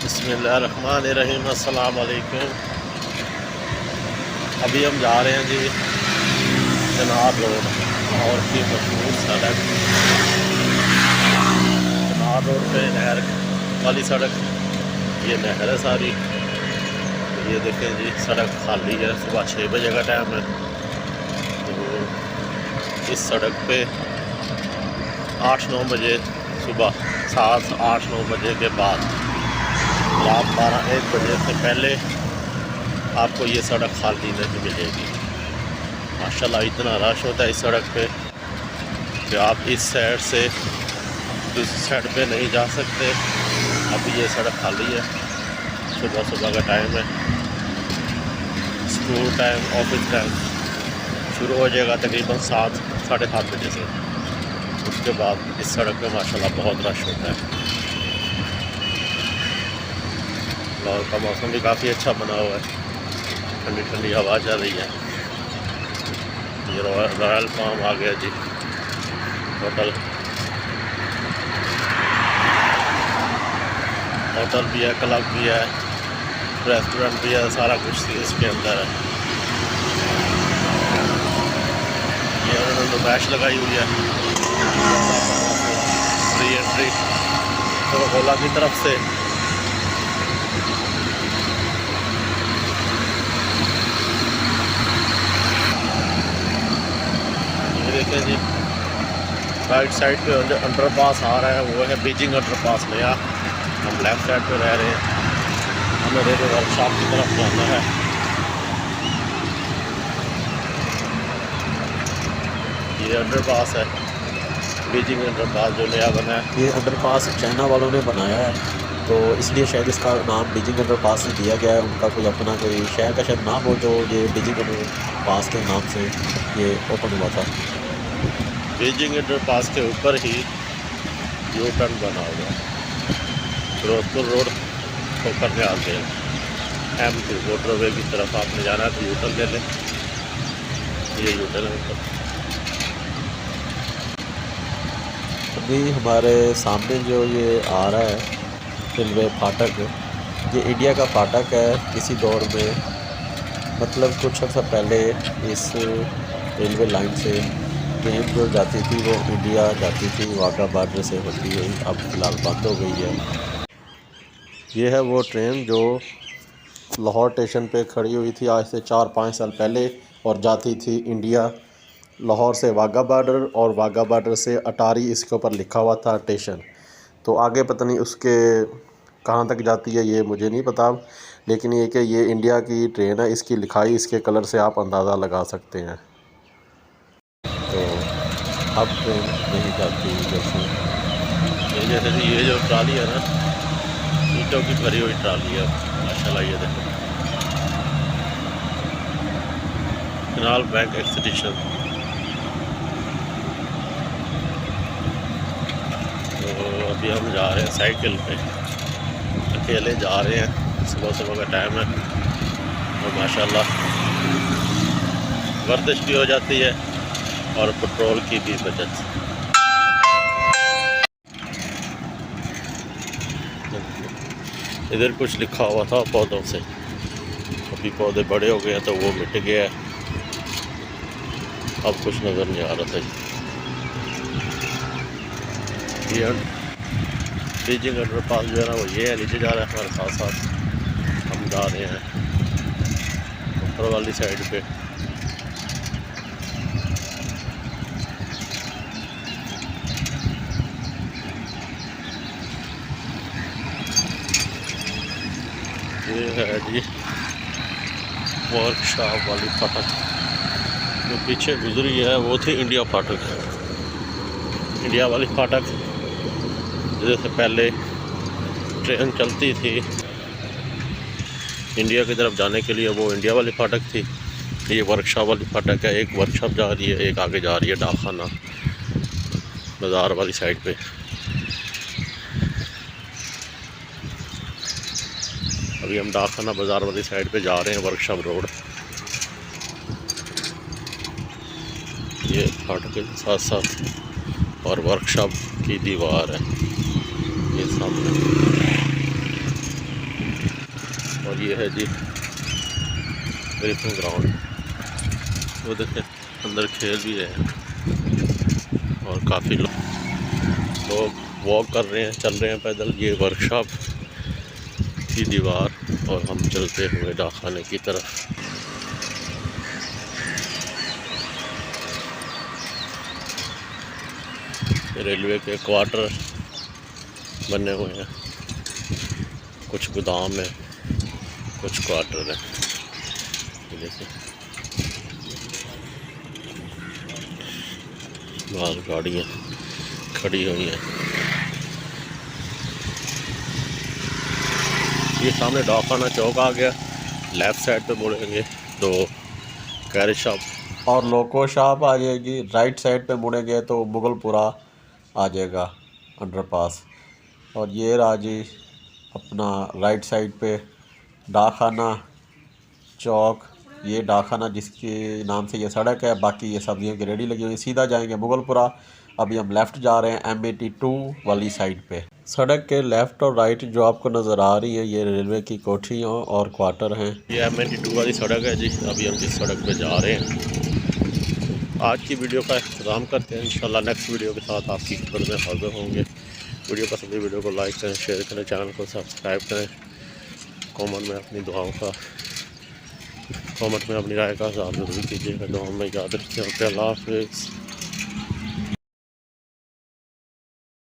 बिस्मिल्लाहिर्रहमानिर्रहीम। अस्सलाम वालेकुम। अभी हम जा रहे हैं जी चनार रोड और की मशहूर सड़क चनार रोड पे नहर वाली सड़क। ये नहर है सारी। ये देखें जी सड़क खाली है, सुबह 6 बजे का टाइम है। तो इस सड़क पे 8-9 बजे सुबह 7-8-9 बजे के बाद रात 12-1 बजे से पहले आपको ये सड़क खाली नहीं मिलेगी। माशाल्लाह इतना रश होता है इस सड़क पे कि आप इस साइड से दूसरी साइड पे नहीं जा सकते। अभी ये सड़क खाली है। सुबह सुबह का टाइम है, स्कूल टाइम ऑफिस टाइम शुरू हो जाएगा तकरीबन 7-7:30 बजे से। उसके बाद इस सड़क पे माशाल्लाह बहुत रश होता है। लाहौर का मौसम भी काफ़ी अच्छा बना हुआ है, ठंडी ठंडी हवा चल रही है। ये रॉयल फार्म आ गया जी, होटल भी है, क्लब भी है, रेस्टोरेंट भी है, सारा कुछ इसके अंदर है। ये उन्होंने नुमाइश लगाई हुई है फ्री एंट्री कोका-कोला की तरफ से। देखें जी राइट साइड पे अंडर पास आ रहा है, वो है बीजिंग अंडर पास नया। हम लेफ्ट साइड पे रह रहे हैं, हमें रेलवे वर्कशॉप की तरफ जाना है। ये अंडर पास है, बीजिंग अंडर पास जो नया बना है। ये अंडर पास चाइना वालों ने बनाया है, तो इसलिए शायद इसका नाम बीजिंग अंडर पास दिया गया है। उनका कोई अपना कोई शहर का शायद नाम हो, जो ये बीजिंग अंडर पास के नाम से ये ओपन हुआ था। बीजिंग अंडर पास के ऊपर ही यू टर्न बना हुआ है। फिरोजपुर रोड होकर के आते हैं M2 मोटरवे की तरफ आपने जाना है तो यू टर्न ले लें। ये यू टर्न है ऊपर। अभी हमारे सामने जो ये आ रहा है रेलवे फाटक, ये इंडिया का फाटक है। किसी दौर में मतलब कुछ अर्सा पहले इस रेलवे लाइन से ट्रेन जो जाती थी वो इंडिया जाती थी, वाघा बॉर्डर से होती हुई। अब फ़िलहाल बंद हो गई है। ये है वो ट्रेन जो लाहौर स्टेशन पे खड़ी हुई थी आज से 4-5 साल पहले और जाती थी इंडिया, लाहौर से वाघा बॉर्डर और वाघा बॉर्डर से अटारी इसके ऊपर लिखा हुआ था स्टेशन। तो आगे पता नहीं उसके कहाँ तक जाती है ये मुझे नहीं पता, लेकिन ये कि ये इंडिया की ट्रेन है। इसकी लिखाई इसके कलर से आप अंदाज़ा लगा सकते हैं। तो अब ट्रेन नहीं जाती जैसे ये जो ट्राली है ना, ईंटों की भरी हुई ट्राली है माशाल्लाह। ये देखो कनाल बैंक एक्सटेंशन। तो अभी हम जा रहे हैं साइकिल पे, अकेले जा रहे हैं। सुबह सुबह का टाइम है और माशाल्लाह वर्जिश भी हो जाती है और पेट्रोल की भी बचत। इधर कुछ लिखा हुआ था पौधों से, अभी पौधे बड़े हो गए हैं तो वो मिट गया है, अब कुछ नज़र नहीं आ रहा था। ये बीजिंग अंडर पास जो है ना वो ये है, नीचे जा रहा है हमारे साथ साथ। हम जा रहे हैं ऊपर वाली साइड पे। ये है जी वर्कशॉप वाली फाटक। जो पीछे गुजरी है वो थी इंडिया फाटक। इंडिया वाली फाटक जैसे पहले ट्रेन चलती थी इंडिया की तरफ जाने के लिए, वो इंडिया वाली फाटक थी। ये वर्कशॉप वाली फाटक है। एक वर्कशॉप जा रही है, एक आगे जा रही है डाकखाना बाज़ार वाली साइड पे। अभी हम डाकखाना बाज़ार वाली साइड पे जा रहे हैं, वर्कशॉप रोड। ये फाटक के साथ साथ और वर्कशॉप की दीवार है ये सामने। और ये है जी ब्रीफिंग ग्राउंड। वो देखें अंदर खेल भी रहे हैं और काफ़ी लोग वॉक कर रहे हैं, चल रहे हैं पैदल। ये वर्कशॉप की दीवार और हम चलते हुए डाकखाने की तरफ। रेलवे के क्वार्टर बने हुए हैं, कुछ गोदाम है, कुछ क्वार्टर है। देखिए बाहर गाड़ियाँ खड़ी हुई हैं। ये सामने डाकखाना चौक आ गया। लेफ़्ट साइड पे मुड़ेंगे तो कैरेज शॉप और लोको शॉप आ जाएगी। राइट साइड पे मुड़ेंगे तो मुगलपुरा आ जाएगा अंडरपास। और ये रहा जी अपना राइट साइड पे डाकखाना चौक। ये डाकखाना जिसके नाम से ये सड़क है, बाकी ये सब्जियों की रेडी लगी हुई। सीधा जाएंगे मुगलपुरा। अभी हम लेफ़्ट जा रहे हैं M82 वाली साइड पे। सड़क के लेफ़्ट और राइट जो आपको नज़र आ रही है ये रेलवे की कोठरियाँ और क्वार्टर हैं। ये M82 वाली सड़क है जी। अभी हम जिस सड़क पे जा रहे हैं। आज की वीडियो का इंतज़ाम करते हैं। इंशाल्लाह नेक्स्ट वीडियो के साथ आपकी खबर में हाज़िर होंगे। वीडियो पसंद है वीडियो को लाइक करें, शेयर करें, चैनल को सब्सक्राइब करें। कमेंट में अपनी दुआओं का कमेंट में अपनी राय का इज़हार ज़रूर कीजिएगा। दुआ में याद रखिए। अल्लाह हाफ़िज़।